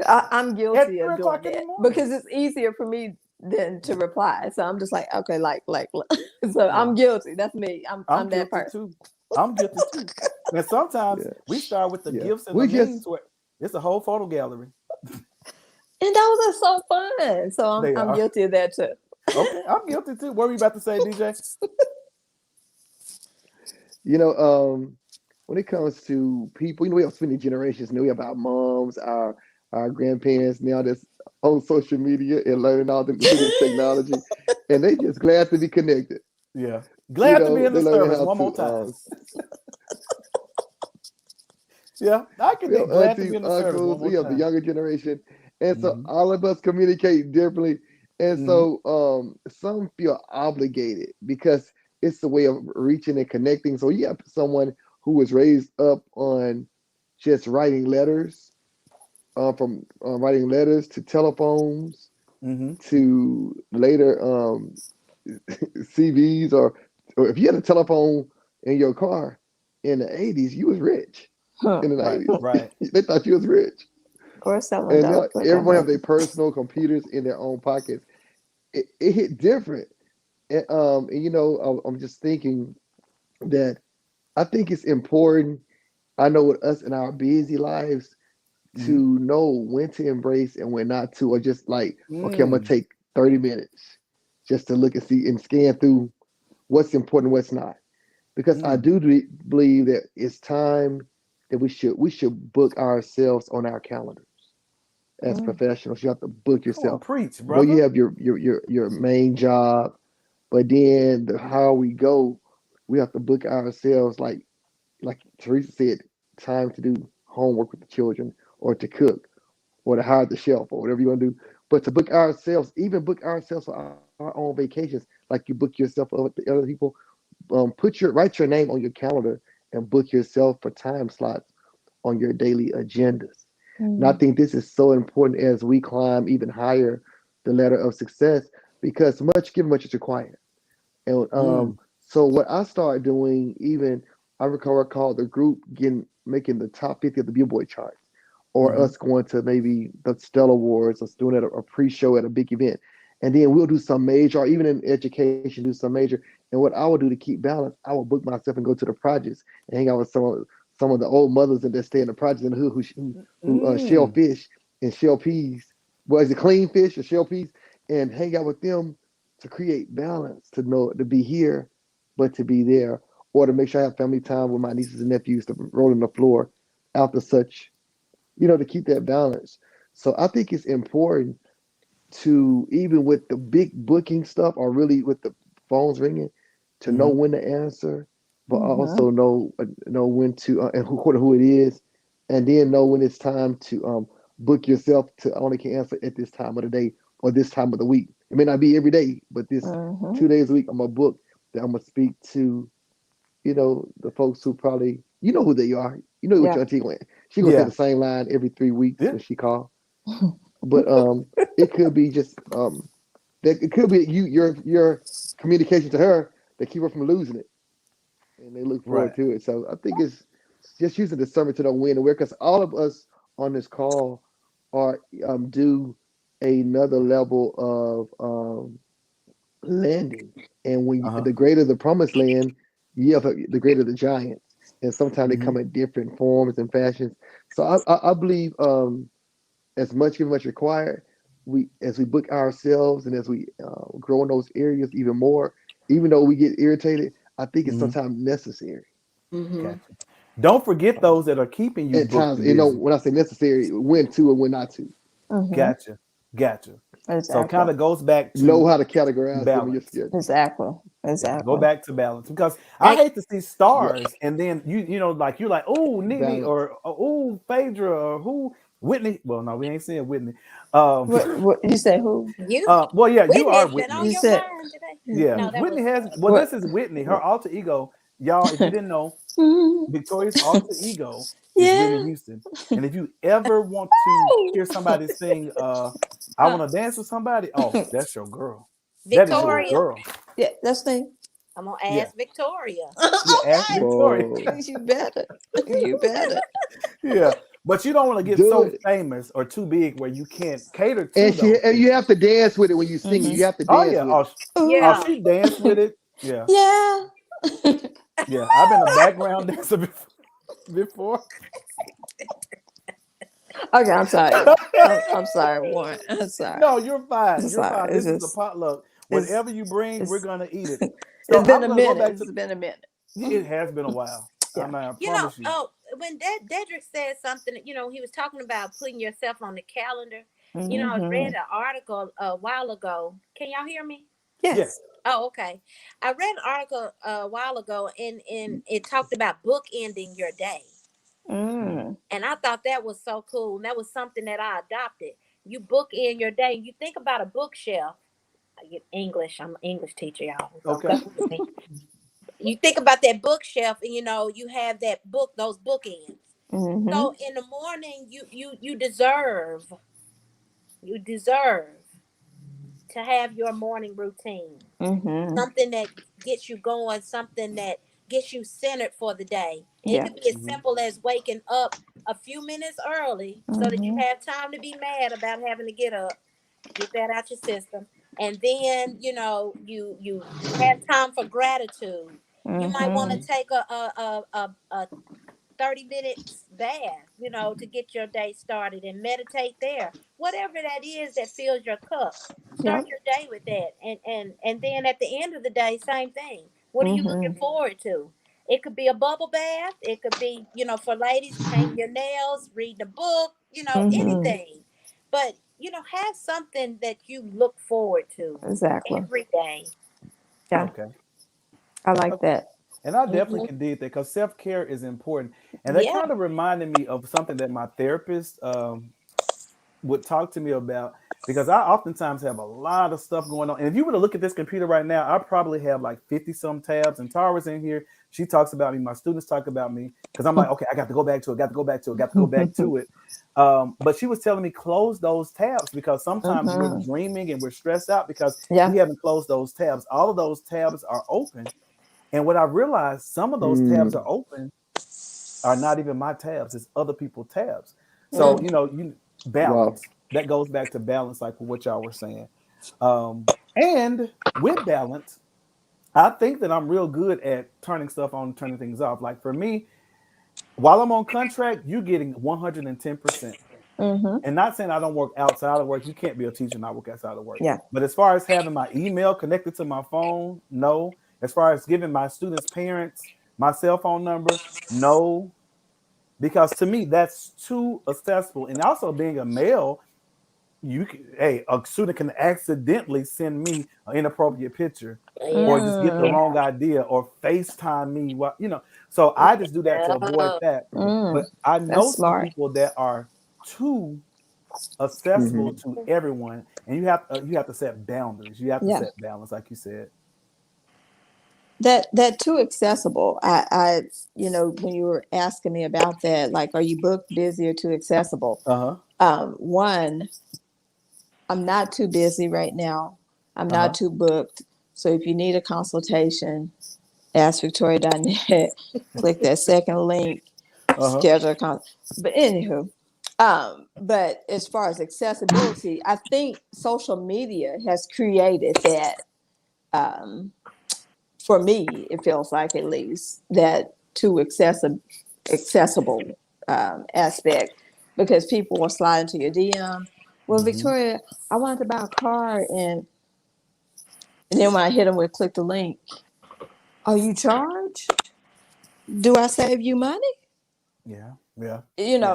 I'm guilty of doing that because it's easier for me than to reply. So I'm just like, okay, like. So I'm guilty. That's me. I'm that person. I'm guilty too. And sometimes we start with the gifts and the memes where it's a whole photo gallery. And those are so fun. So I'm guilty of that too. Okay, I'm guilty too. What were you about to say, DJ? When it comes to people, we have so many generations. We have our moms, our grandparents now that's on social media and learning all the latest technology, and they just glad to be connected. Yeah, glad to be in the service one more time. Yeah, I can be glad to be in the service one more time. We have the younger generation, and so all of us communicate differently, and so some feel obligated because it's the way of reaching and connecting. So you have someone who was raised up on just writing letters, from writing letters to telephones, to later CVs, or if you had a telephone in your car in the 80s, you was rich. In the 90s, right? They thought you was rich. Or selling. And now everyone have their personal computers in their own pockets. It hit different. And I'm just thinking that I think it's important. I know with us in our busy lives to know when to embrace and when not to, or just like, okay, I'm gonna take 30 minutes just to look and see and scan through what's important, what's not. Because I do believe that it's time that we should book ourselves on our calendars as professionals. You have to book yourself. Preach, brother. Well, you have your main job, but then how we go, we have to book ourselves like Teresa said, time to do homework with the children, or to cook, or to hide the shelf, or whatever you want to do. But to book ourselves, even book ourselves for our own vacations, like you book yourself with the other people. Write your name on your calendar and book yourself for time slots on your daily agendas. And I think this is so important as we climb even higher the ladder of success, because much given, much is required. And so what I started doing, even I recall the group making the top 50 of the Billboard charts, or us going to maybe the Stella Awards, or doing a pre-show at a big event. And then we'll do some major, or even in education, do some major. And what I would do to keep balance, I would book myself and go to the projects and hang out with some of the old mothers that stay in the projects in the hood who shell fish and shell peas. Well, is it clean fish or shell peas? And hang out with them to create balance, to know to be here, but to be there, or to make sure I have family time with my nieces and nephews to roll on the floor after such, to keep that balance. So I think it's important to, even with the big booking stuff or really with the phones ringing, to know Mhm. when to answer, but Mm-hmm. also know when to, and who it is, and then know when it's time to book yourself to only can answer at this time of the day or this time of the week. It may not be every day, but this Mm-hmm. 2 days a week I'm gonna book that I'm gonna speak to, the folks who probably, who they are. You know what Yeah. your auntie went. She gonna say Yeah. the same line every 3 weeks Yeah. when she call. But it could be just that it could be your communication to her that keep her from losing it, and they look Right. forward to it. So I think it's just using discernment to know when and where, because all of us on this call are due another level of landing. And Uh-huh. the greater the promised land, the greater the giants. And sometimes they Hmm. come in different forms and fashions. So I believe as much required, as we book ourselves and as we grow in those areas even more, even though we get irritated, I think it's Hmm. sometimes necessary. Mm-hmm. Gotcha. Don't forget those that are keeping you At booked times, and busy. when I say necessary, when to and when not to. Mm-hmm. Gotcha. Gotcha. So Exactly. kind of goes back Know to how to categorize them in your balance. schedule. Exactly. Yeah, go Exactly. back to balance because I And hate to see Yeah, stars and then like you're like, oh, Nittany balance. or oh, Phaedra or who Whitney. Well, no, we ain't saying Whitney. Um, What you say? Who? you, well, yeah, you are Whitney's been on Whitney. You your said? mind today. Yeah, No, that Whitney was has. Well, What? this is Whitney, her What? alter ego. Y'all, if you didn't know, Victoria's alter ego is Whitney Yeah. Houston. And if you ever want to hear somebody sing, I huh. want to dance with somebody, oh, that's your girl. That is your Oh, Victoria. girl. yeah. That's me. I'm gonna Yeah, ask Victoria. yeah. Ask Okay. Victoria. Whoa. You better. You better. Yeah, but you don't want to get Do so it. famous or too big where you can't cater to And those you people. have to dance with it when you sing it. Mm-hmm. You have to Oh dance yeah. with Oh, it. oh, Yeah. she danced with it. Yeah, Yeah. yeah. I've been a background dancer before. Okay, I'm sorry. I'm sorry, Warren. I'm sorry. No, you're I'm fine. You're sorry. fine. It's This is a just potluck. it's Whatever you bring, we're it's gonna eat it. So it's been I'm a gonna go minute. back to. It's been a minute. It has been a while. Yeah. I You know, promise you. oh, when Dedric said something, he was talking about putting yourself on the calendar. I read Mm-hmm. an article a while ago. Can y'all hear me? Yeah. Yes. Oh, okay. I read an article a while ago, and it talked about bookending your day. Mm. Mm. And I thought that was so cool. And that was something that I adopted. You book in your day. You think about a bookshelf. I get English. I'm an English teacher, y'all. So Okay. go with me. You think about that bookshelf, and you have that book, those bookends. Mm-hmm. So in the morning, you deserve to have your morning routine. Mm-hmm. Something that gets you going, something that gets you centered for the day. And it Yeah. could be as Hmm. simple as waking up a few minutes early so that you Mm-hmm. have time to be mad about having to get up, get that out your system. And then, you have time for gratitude. You might want to Mm-hmm. Hmm. take a 30 minutes bath, to get your day started and meditate there. Whatever that is that fills your cup. Start Yep. your day with that. And then at the end of the day, same thing. What are you looking Mm-hmm. forward to? It could be a bubble bath. It could be, for ladies, painting your nails, reading a book, Mm-hmm. anything. But, have something that you look forward to Exactly. every day. Yeah. Okay. I like Okay. that. And I definitely Mm-hmm. can dig that because self care is important. And that Yeah. kind of reminded me of something that my therapist would talk to me about because I oftentimes have a lot of stuff going on. And if you were to look at this computer right now, I probably have like 50 some tabs. And Tara's in here. She talks about me. My students talk about me because I'm like, okay, I got to go back to it, got to go back to it, got to go back to it. But she was telling me close those tabs because sometimes we're Mm-hmm. dreaming and we're stressed out because Yeah. we haven't closed those tabs. All of those tabs are open. And what I realized, some of those tabs are Mm, open are not even my tabs, it's other people's tabs. So, Mm. you wow. balance. That goes back to balance, like what y'all were saying. And with balance, I think that I'm real good at turning stuff on, turning things off. Like for me, while I'm on contract, you're getting 110%. And not saying I don't work outside of work. You can't be a teacher and not work outside of work. Yeah. But as far as having my email connected to my phone, no. As far as giving my students' parents my cell phone number, no. Because to me, that's too accessible. And also being a male, a student can accidentally send me an inappropriate picture or just get the wrong idea or FaceTime me. So I just do that to avoid that. But I know some people that are too accessible to everyone, and you have to set boundaries. You have to set balance, like you said. That too accessible. I when you were asking me about that, like, are you booked, busy, or too accessible? One, I'm not too busy right now. I'm not too booked. So if you need a consultation, askvictoria.net, click that second link, schedule a consult. But anywho, but as far as accessibility, I think social media has created that. For me, it feels like, at least, that too accessible aspect, because people will slide into your DM. Well, Victoria, I wanted to buy a car, and then when I hit them with click the link, are you charged? Do I save you money? Yeah.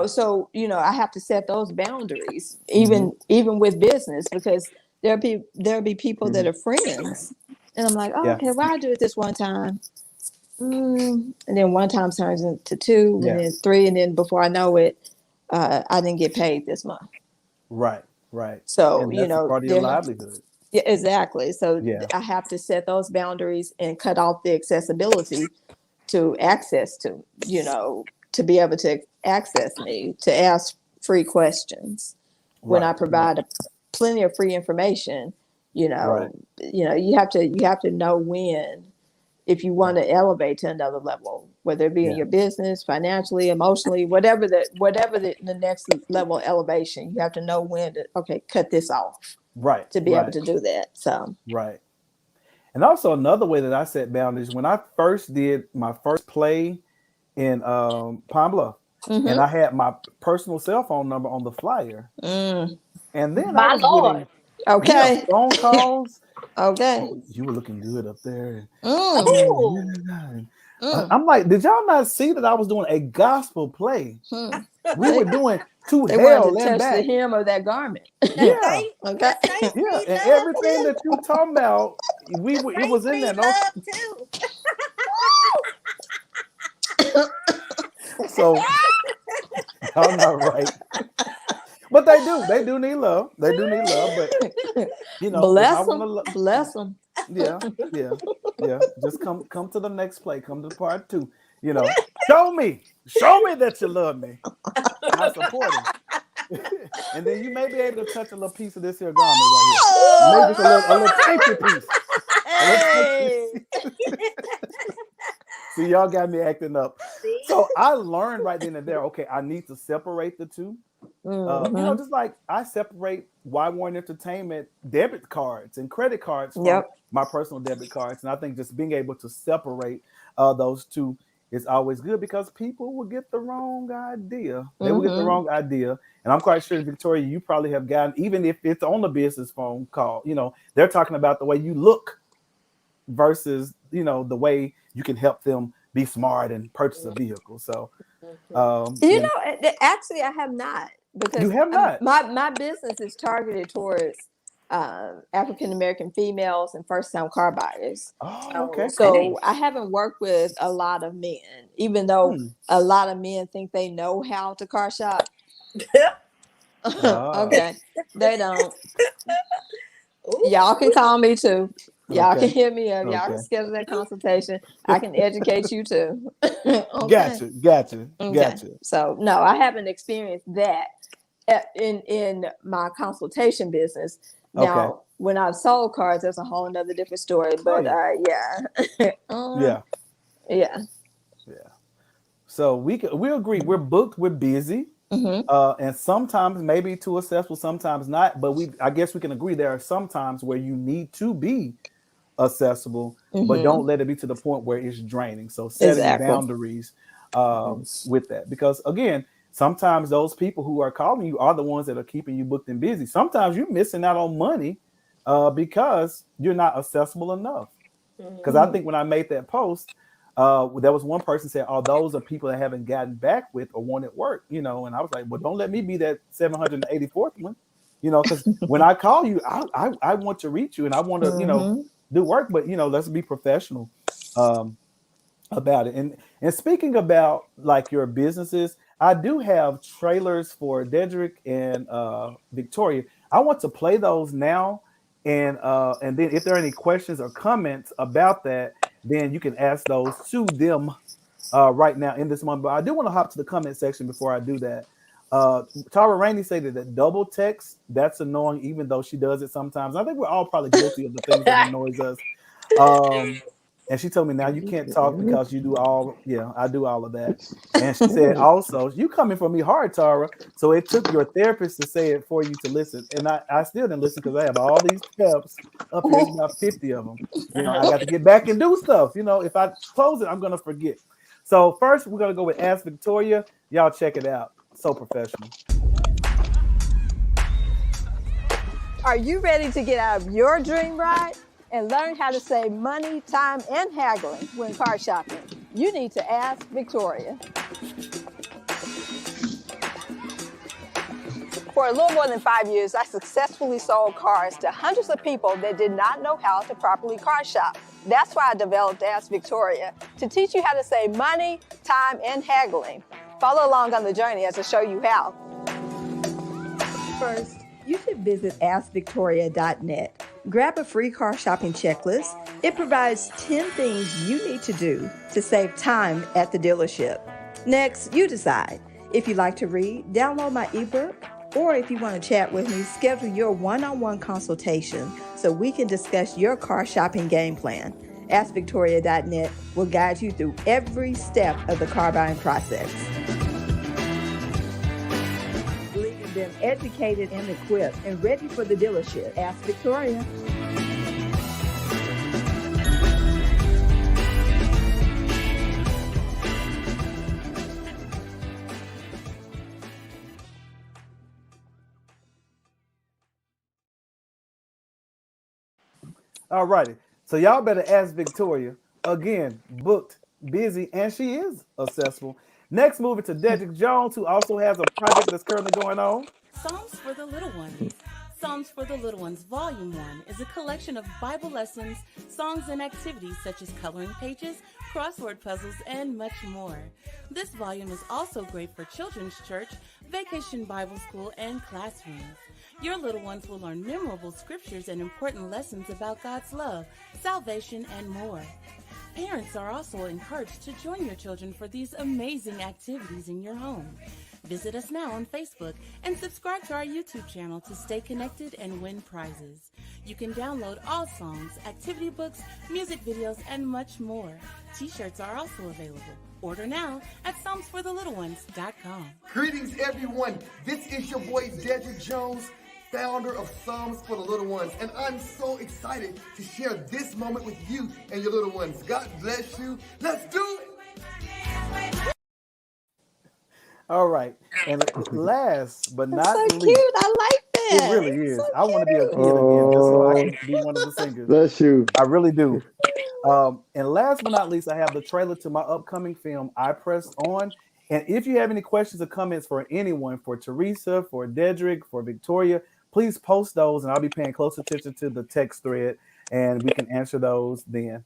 So I have to set those boundaries, even with business, because there'll be people that are friends, and I'm like, okay, well, I'll do it this one time, and then one time turns into two, and then three, and then before I know it, I didn't get paid this month. Right. So and that's part of your livelihood. Yeah, exactly. So I have to set those boundaries and cut off the accessibility to access to, to be able to access me, to ask free questions when I provide plenty of free information. You have to know when, if you want to elevate to another level, whether it be in your business, financially, emotionally, whatever the next level elevation, you have to know when to cut this off. To be able to do that. So and also another way that I set boundaries, when I first did my first play in Pine Bluff, and I had my personal cell phone number on the flyer, and then I was getting phone calls. Oh, you were looking good up there. I'm like, did y'all not see that I was doing a gospel play? We were doing to they hell wanted to and touch back. the hem of that garment. Yeah, and everything that you talking about, it was in there. No, so y'all not right. But they do need love. They do need love. But bless them. Yeah. Just come to the next play. Come to part 2. Show me that you love me. I support him. And then you may be able to touch a little piece of this here garment right here. Maybe just a little tiny piece. Hey. See, y'all got me acting up. So I learned right then and there, okay, I need to separate the two. Just like I separate Warren Entertainment debit cards and credit cards from my personal debit cards. And I think just being able to separate those two is always good, because people will get the wrong idea. They will get the wrong idea. And I'm quite sure, Victoria, you probably have gotten, even if it's on the business phone call, they're talking about the way you look versus, the way you can help them be smart and purchase a vehicle. So, actually, I have not. Because you have not. My business is targeted towards African American females and first time car buyers. Oh, okay. So I haven't worked with a lot of men, even though a lot of men think they know how to car shop. Okay, they don't. Y'all can call me too. Y'all can hit me up. Y'all can schedule that consultation. I can educate you too. Gotcha. So no, I haven't experienced that in my consultation business. Now, when I've sold cars, that's a whole nother different story. But yeah. So we agree. We're booked. We're busy. And sometimes maybe too accessible, sometimes not. But I guess we can agree there are some times where you need to be accessible, but don't let it be to the point where it's draining. So setting boundaries with that, because again, sometimes those people who are calling you are the ones that are keeping you booked and busy. Sometimes you're missing out on money because you're not accessible enough. Because I think when I made that post, there was one person said, "Oh, those are people that haven't gotten back with or wanted work," and I was like, "Well, don't let me be that 784th one, because when I call you, I want to reach you and I want to, do work, but let's be professional about it." And speaking about like your businesses, I do have trailers for Dedric and Victoria. I want to play those now, and then if there are any questions or comments about that, then you can ask those to them right now in this moment. But I do want to hop to the comment section before I do that. Tara Rainey said that double text, that's annoying, even though she does it sometimes. I think we're all probably guilty of the things that annoys us. And she told me, now you can't talk because you do all, I do all of that. And she said, also, you coming for me hard, Tara. So it took your therapist to say it for you to listen. And I still didn't listen because I have all these tabs up here. There's about 50 of them. I got to get back and do stuff. If I close it, I'm going to forget. So first, we're going to go with Ask Victoria. Y'all check it out. So professional. Are you ready to get out of your dream ride and learn how to save money, time, and haggling when car shopping? You need to ask Victoria. For a little more than 5 years, I successfully sold cars to hundreds of people that did not know how to properly car shop. That's why I developed Ask Victoria, to teach you how to save money, time, and haggling. Follow along on the journey as I show you how. First, you should visit AskVictoria.net. Grab a free car shopping checklist. It provides 10 things you need to do to save time at the dealership. Next, you decide. If you like to read, download my ebook, or if you want to chat with me, schedule your one-on-one consultation so we can discuss your car shopping game plan. AskVictoria.net will guide you through every step of the car buying process, leaving them educated and equipped and ready for the dealership. Ask Victoria. All righty. So y'all better ask Victoria. Again, booked, busy, and she is accessible. Next, moving to Dedric Jones, who also has a project that's currently going on. Psalms for the Little Ones. Psalms for the Little Ones, Volume 1, is a collection of Bible lessons, songs, and activities such as coloring pages, crossword puzzles, and much more. This volume is also great for children's church, vacation Bible school, and classrooms. Your little ones will learn memorable scriptures and important lessons about God's love, salvation, and more. Parents are also encouraged to join your children for these amazing activities in your home. Visit us now on Facebook and subscribe to our YouTube channel to stay connected and win prizes. You can download all songs, activity books, music videos, and much more. T-shirts are also available. Order now at psalmsforthelittleones.com. Greetings, everyone. This is your boy, Dedric Jones, founder of Psalms for the Little Ones, and I'm so excited to share this moment with you and your little ones. God bless you. Let's do it. All right. And last but not So least, cute. I like that. it really is. So I want to be a kid again just so I can be one of the singers. Bless you. I really do. And last but not least, I have the trailer to my upcoming film, I Pressed On. And if you have any questions or comments for anyone, for Teresa, for Dedric, for Victoria, please post those and I'll be paying close attention to the text thread and we can answer those then.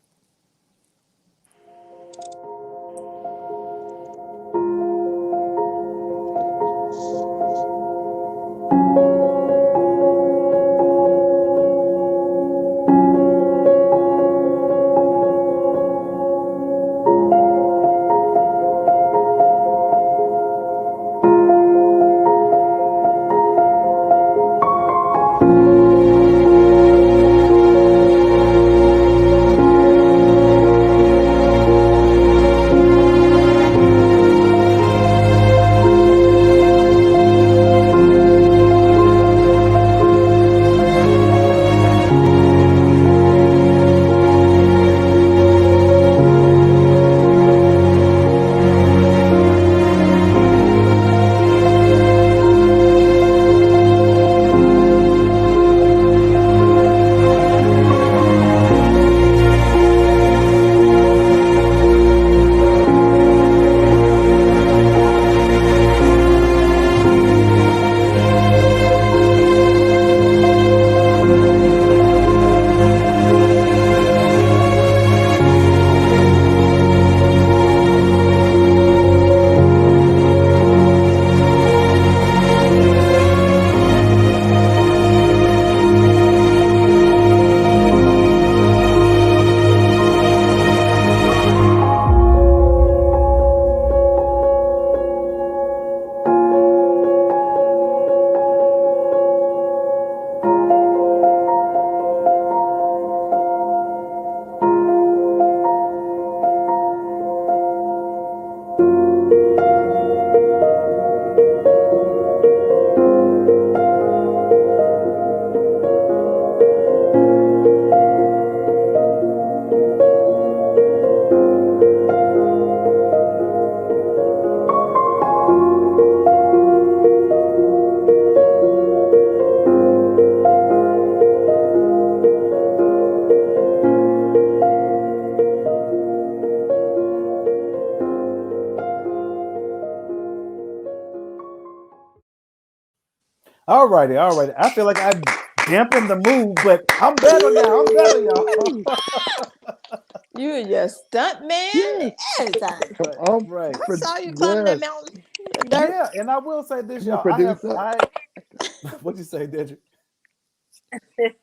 All righty. I feel like I dampened the mood, but I'm better now. I'm better, y'all. You and your stunt man Yes. everything. Come on. Right. I saw you climbing that Yes. mountain. The dirt. Yeah, and I will say this, Come on, y'all. producer. What you say, Dedric?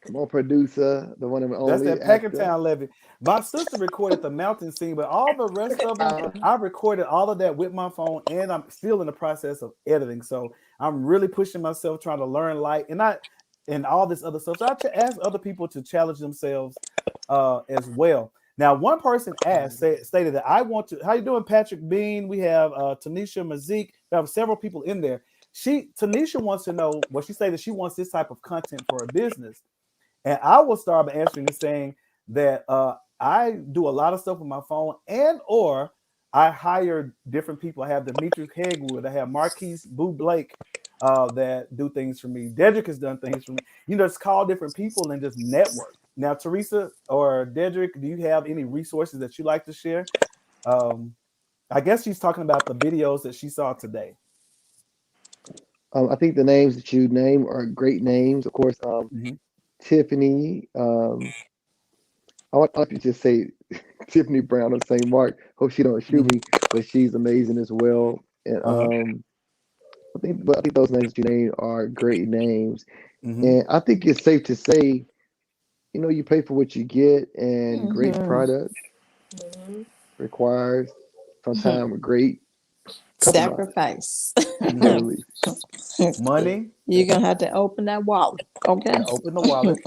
Come on, producer. The one and That's only that actor. Packentown levy. My sister recorded the mountain scene, but all the rest of them, I recorded all of that with my phone, and I'm still in the process of editing. So I'm really pushing myself, trying to learn light, and all this other stuff. So ask other people to challenge themselves as well. Now, one person stated that I want to. How you doing, Patrick Bean? We have Tanisha Mazik. We have several people in there. Tanisha wants to know. Well, she said that she wants this type of content for her business. And I will start by answering and saying that I do a lot of stuff with my phone, and or I hire different people. I have Demetrius Hegwood, I have Marquise Boo Blake that do things for me. Dedric has done things for me. Just call different people and just network. Now, Teresa or Dedric, do you have any resources that you like to share? I guess she's talking about the videos that she saw today. I think the names that you name are great names. Of course, Mm-hmm. Tiffany. I want to just say Tiffany Brown of St. Mark. Hope she don't shoot me, but she's amazing as well. And I think those names that you named are great names. Mm-hmm. And I think it's safe to say, you pay for what you get, and great Mhm. product requires sometimes a great compromise. Sacrifice. Literally. Money. You're gonna have to open that wallet. Okay. Yeah, open the wallet.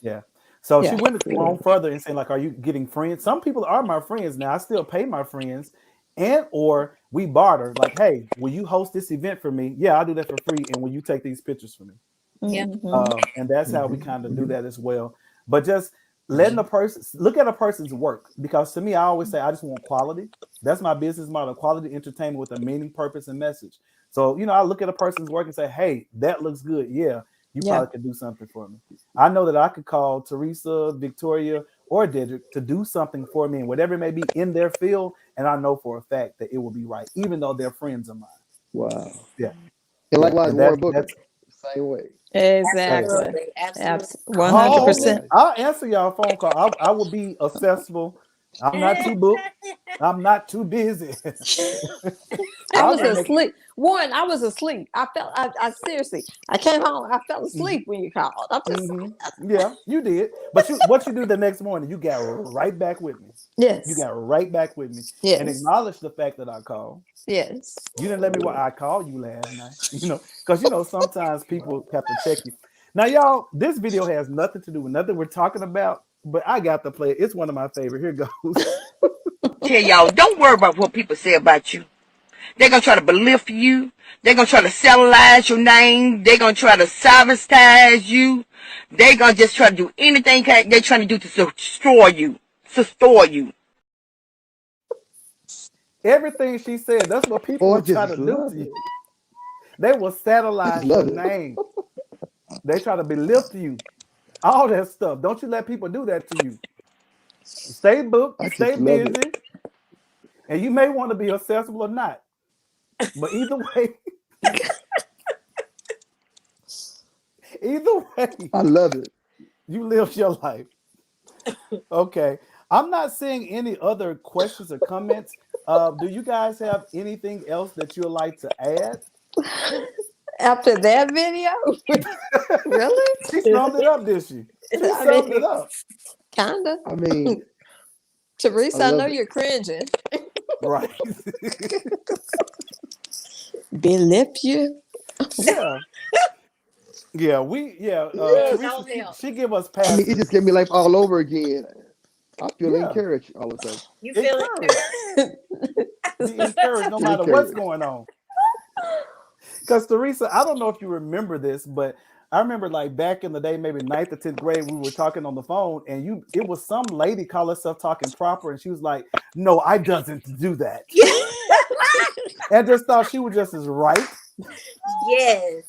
Yeah. So she Yeah. went on further and saying, like, are you getting friends? Some people are my friends now. I still pay my friends, and or we barter. Like, hey, will you host this event for me? Yeah, I'll do that for free. And will you take these pictures for me? Yeah. And that's how we kind of do that as well. But just letting a person look at a person's work, because to me, I always say I just want quality. That's my business model: quality entertainment with a meaning, purpose, and message. So I look at a person's work and say, hey, that looks good. Yeah, you Yeah. probably could do something for me. I know that I could call Teresa, Victoria, or Dedric to do something for me, and whatever it may be in their field, and I know for a fact that it will be right, even though they're friends of mine. Wow. Yeah, And yeah, likewise, and Warren Booker, that's same way. Exactly. Absolutely. call me. 100%. I'll answer y'all phone call. I will be accessible. I'm not too booked. I'm not too busy. I I'll was just make. asleep. Warren, I was asleep. I seriously, I came home. I fell asleep when you called. I'm just, Yeah, you did. But what you do the next morning, you got right back with me. You yes, got right back with me and yes, acknowledge the fact that I called. yes. You didn't let me. I called you last night. Because sometimes people have to check you. Now, y'all, this video has nothing to do with nothing we're talking about, but I got to play it. It's one of my favorite. Here goes. Tell y'all, don't worry about what people say about you. They're going to try to belittle you. They're going to try to satellize your name. They're going to try to sabotage you. They're going to just try to do anything they're trying to do to destroy you. Destroy you. Everything she said, that's what people Oh, I will try just to do love to you. it. They will I just satellize your love it. name. They try to belittle you. All that stuff. Don't you let people do that to you. Stay booked, I stay just love it. busy, and you may want to be accessible or not. But either way, I love it. you live your life. Okay. I'm not seeing any other questions or comments. Do you guys have anything else that you'd like to add? After that video, really? She summed it up, did she? She I summed it mean, up. kinda. I mean, I Teresa, I know love it. you're cringing. Right. Belip you? Yeah. Yeah, Yes. Teresa, she give us I mean, it passes. just gave me life all over again. I feel Yeah. encouraged all of a sudden. You feel Encouraged. it? Be encouraged no Feel matter what's encouraged. going on. Because Teresa, I don't know if you remember this, but I remember like back in the day, maybe 9th or 10th grade, we were talking on the phone, and it was some lady call herself talking proper, and she was like, "No, I doesn't do that." And just thought she was just as right. Yes.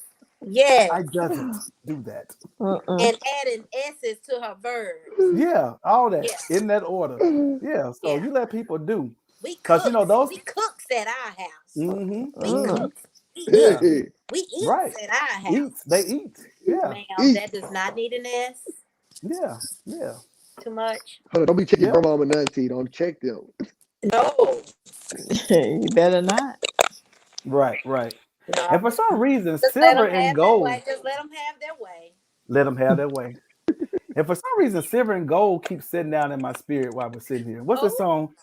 Yes. I doesn't do that. And adding S's to her verbs. Yeah, all that Yeah. in that order. Yeah, so Yeah. you let people do. We Because cooks. those We cooks at our house. We mm-hmm. cooks. Yeah. We eat Right. at our house. Eats. They eat. Yeah. Ma'am, that does not need an S. Yeah. Yeah. Too much. Hold on, don't be checking Yeah. grandma and auntie. Don't check them. No. You better not. Right. Right. And No. for some reason, Just let silver them and have their gold. way. Just let them have their way. Let them have their way. And for some reason, silver and gold keeps sitting down in my spirit while we're sitting here. What's the song?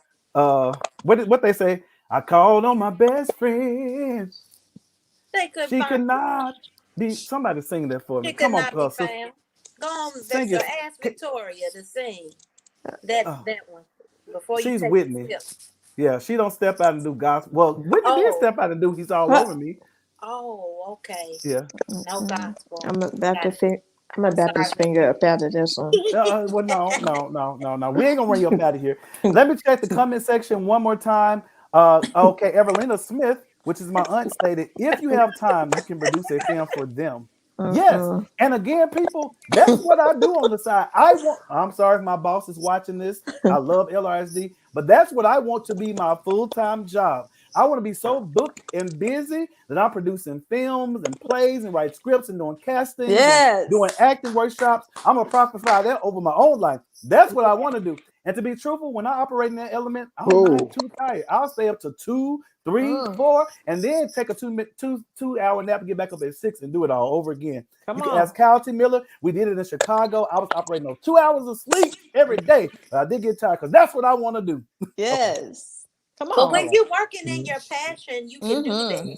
What they say? I called on my best friend. They could She could find. not be. Somebody sing that for me. She could Come on, not be sister. found. Go on, Sing Victor. it. Ask Victoria to sing that one before you She's take Whitney. the tip. Yeah, she don't step out and do gospel. Well, Whitney did step out and do He's All Over Me. Oh, okay. Yeah. No gospel. I'm about to Got it. I'm about to Sorry. finger up out of this one. Well, no. We ain't gonna run you up out of here. Let me check the comment section one more time. Okay, Evelina Smith, which is my aunt, stated, if you have time, you can produce a film for them. Yes. And again, people, that's what I do on the side. I'm sorry if my boss is watching this. I love LRSD, but that's what I want to be my full-time job. I want to be so booked and busy that I'm producing films and plays and write scripts and doing castings and doing acting workshops. I'm going to prophesy that over my own life. That's what I want to do. And to be truthful, when I operate in that element, I'm not too tired. I'll stay up to 2, 3, 4, and then take a 2-hour nap and get back up at 6 and do it all over again. You can ask Kyle T. Miller. We did it in Chicago. I was operating on 2 hours of sleep every day. But I did get tired because that's what I want to do. Yes. Come on. But when you're working in your passion, you can do that.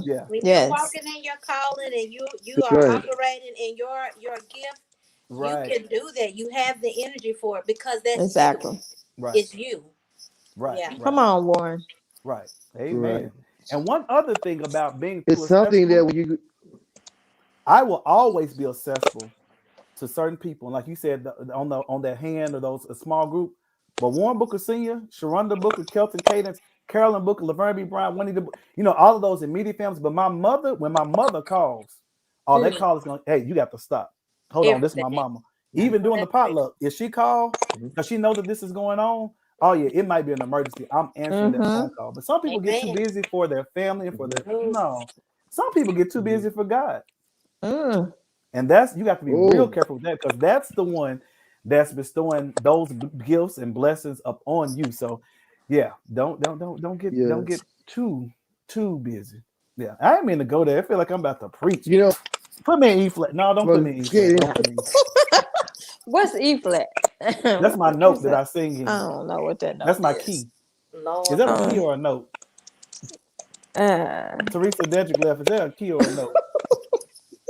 Yeah. When you're walking in your calling and you are operating in your gift, you can do that. You have the energy for it because that's exactly you. It's you. Right. Yeah. Come on, Warren. Right. Amen. Right. And one other thing about being it's something that when you I will always be accessible to certain people. And like you said, on that hand of those a small group. But Warren Booker Sr., Sharonda Booker, Kelton Cadence, Carolyn Booker, Laverne B. Brown, Winnie the, all of those immediate families. But when my mother calls, that call is going, hey, you got to stop. Hold on, this is my mama. Even doing the potluck, if she call, because she knows that this is going on, oh yeah, it might be an emergency. I'm answering that phone call. But some people get too busy for their family and for their some people get too busy for God. And you got to be real careful with that, because that's the one that's bestowing those gifts and blessings up on you. So yeah, don't get too busy. Yeah, I didn't mean to go there. I feel like I'm about to preach. Put me in E flat. No, don't put me in E flat. What's E flat? That's my note that I sing in. I don't know what that note That's my is. key. Lord. Is that a key or a note? Teresa Dedric left. Is that a key or a note?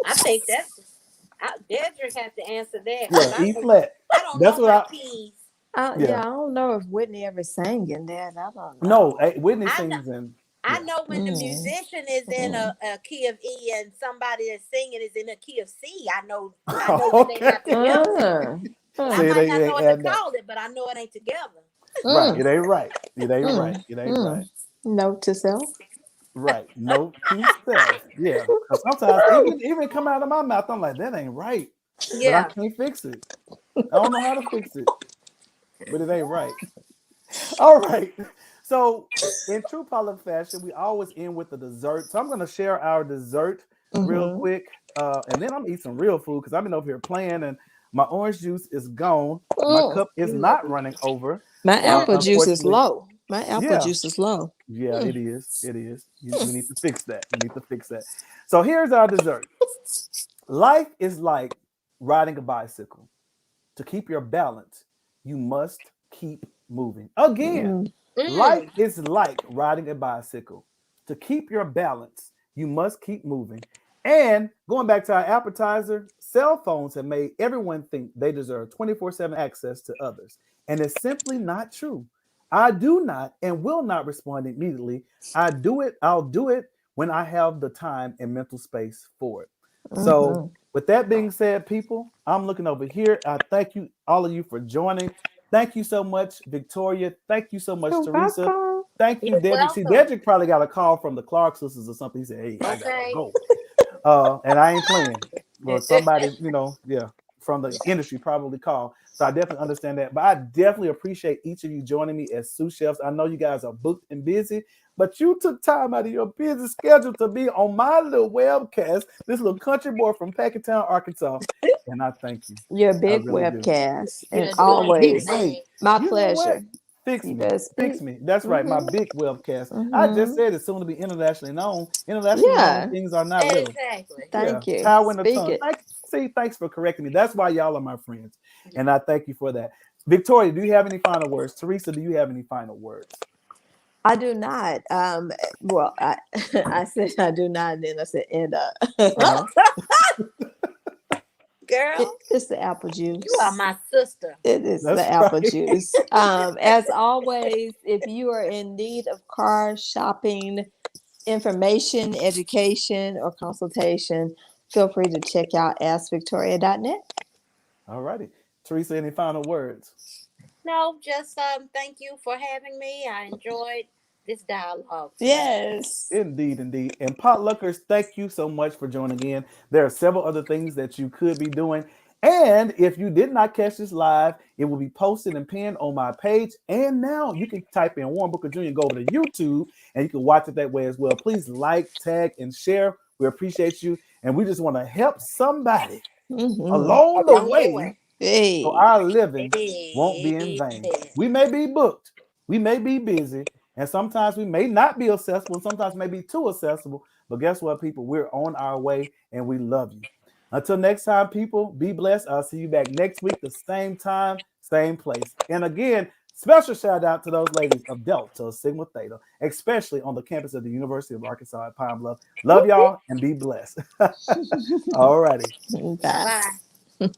I think Dedric has to answer that. Yeah, E flat. I don't That's know what my keys. I don't know if Whitney ever sang in that. I don't No, know. Whitney sings in. I know when the musician is in a key of E and somebody that's singing is in a key of C. I know when they not together. I might not know what to call it, but I know it ain't together. Right, it ain't right. It ain't right. It ain't right. Note to self. Right, note to self. Yeah, sometimes even come out of my mouth, I'm like, that ain't right. Yeah, but I can't fix it. I don't know how to fix it, but it ain't right. All right. So in true Pollock fashion, we always end with the dessert. So I'm going to share our dessert real quick, and then I'm gonna eat some real food because I've been over here playing, and my orange juice is gone. My cup is not running over. My apple juice is low. My apple juice is low. Yeah, it is. It is. We need to fix that. So here's our dessert. Life is like riding a bicycle. To keep your balance, you must keep moving. Again, life is like riding a bicycle. To keep your balance, you must keep moving. And going back to our appetizer, cell phones have made everyone think they deserve 24/7 access to others. And it's simply not true. I do not and will not respond immediately. I'll do it when I have the time and mental space for it. So with that being said, people, I'm looking over here. I thank you, all of you, for joining. Thank you so much, Victoria. Thank you so much, Teresa. Welcome. Thank you, Dedric. See, Dedric probably got a call from the Clark sisters or something. He said, hey, I gotta go. And I ain't playing. Well, somebody, yeah. from the industry probably call. So I definitely understand that. But I definitely appreciate each of you joining me as sous chefs. I know you guys are booked and busy, but you took time out of your busy schedule to be on my little webcast, this little country boy from Packettstown, Arkansas. And I thank you. Your I big really do. webcast, and You're doing a big always thing. Hey, my you know what? pleasure. Fix You me. better Fix speak. me. That's right. My Mm-hmm. big webcast. I just Mm-hmm. said it's soon to be internationally known. Internationally known Yeah. things are not little. Exactly. Yeah. Thank you. Power in the Speak tongue. it. Thanks for correcting me. That's why y'all are my friends. And I thank you for that. Victoria, do you have any final words? Teresa, do you have any final words? I do not. Well, I said I do not, and then I said, and Uh-huh. Girl, it's the apple juice. you are my sister. It is That's the apple right. juice. As always, if you are in need of car shopping information, education, or consultation, feel free to check out askvictoria.net. All righty. Teresa, any final words? No, just thank you for having me. I enjoyed this dialogue today. Yes. Indeed, indeed. And potluckers, thank you so much for joining in. There are several other things that you could be doing. And if you did not catch this live, it will be posted and pinned on my page. And now you can type in Warren Booker Jr. and go over to YouTube and you can watch it that way as well. Please like, tag, and share. We appreciate you. And we just want to help somebody along the Along the way way. so Hey. our living won't be in vain. We may be booked, we may be busy, and sometimes we may not be accessible, and sometimes may be too accessible. But guess what, people? We're on our way and we love you. Until next time, people, be blessed. I'll see you back next week, the same time, same place. And again, special shout out to those ladies of Delta Sigma Theta, especially on the campus of the University of Arkansas at Pine Bluff. Love y'all and be blessed. All righty. Bye. Bye.